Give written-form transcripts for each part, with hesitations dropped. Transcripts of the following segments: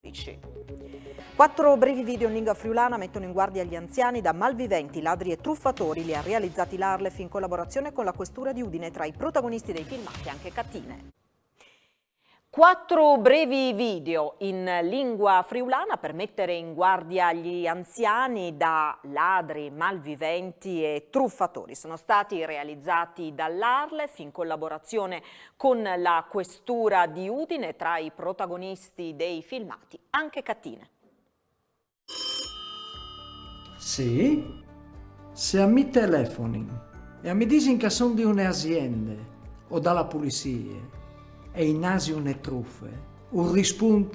4 brevi video in lingua friulana mettono in guardia gli anziani da malviventi, ladri e truffatori. Li ha realizzati l'Arlef in collaborazione con la Questura di Udine. Tra i protagonisti dei filmati anche Cattine. 4 brevi video in lingua friulana per mettere in guardia gli anziani da ladri, malviventi e truffatori. Sono stati realizzati dall'Arlef in collaborazione con la Questura di Udine. Tra i protagonisti dei filmati anche Cattine. Sì? Se a mi telefoni e a mi dici che sono di une aziende o dalla polizia e in nasi une truffe, un rispondo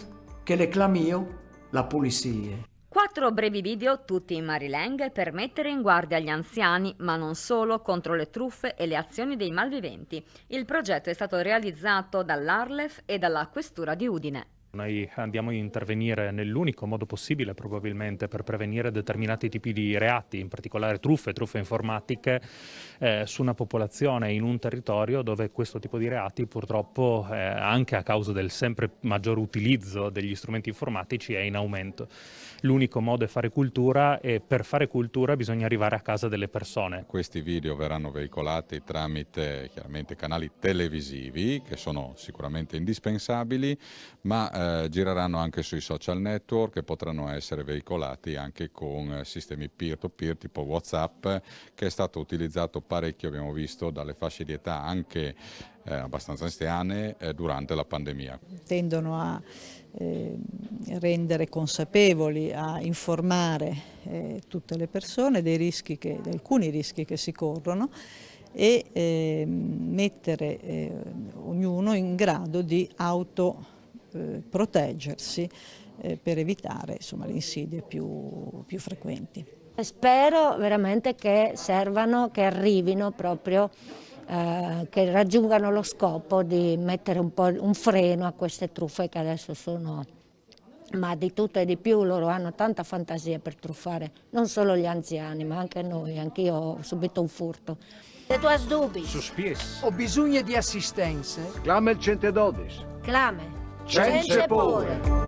che le clamio la polizia. 4 brevi video, tutti in Marilang, per mettere in guardia gli anziani, ma non solo, contro le truffe e le azioni dei malviventi. Il progetto è stato realizzato dall'Arlef e dalla Questura di Udine. Noi andiamo a intervenire nell'unico modo possibile probabilmente per prevenire determinati tipi di reati, in particolare truffe informatiche, su una popolazione in un territorio dove questo tipo di reati purtroppo, anche a causa del sempre maggior utilizzo degli strumenti informatici, è in aumento. L'unico modo è fare cultura e per fare cultura bisogna arrivare a casa delle persone. Questi video verranno veicolati tramite chiaramente canali televisivi che sono sicuramente indispensabili, ma gireranno anche sui social network e potranno essere veicolati anche con sistemi peer-to-peer tipo WhatsApp, che è stato utilizzato parecchio, abbiamo visto, dalle fasce di età anche abbastanza anziane durante la pandemia. Tendono a rendere consapevoli, a informare tutte le persone dei rischi di alcuni rischi che si corrono e mettere ognuno in grado di proteggersi per evitare le insidie più frequenti. Spero veramente che servano, che arrivino proprio, che raggiungano lo scopo di mettere un freno a queste truffe che adesso sono, ma di tutto e di più. Loro hanno tanta fantasia per truffare, non solo gli anziani ma anche noi. Anch'io ho subito un furto. Se tu hai dubbi, Ho bisogno di assistenza. Clama il 112. clame. Senza paura.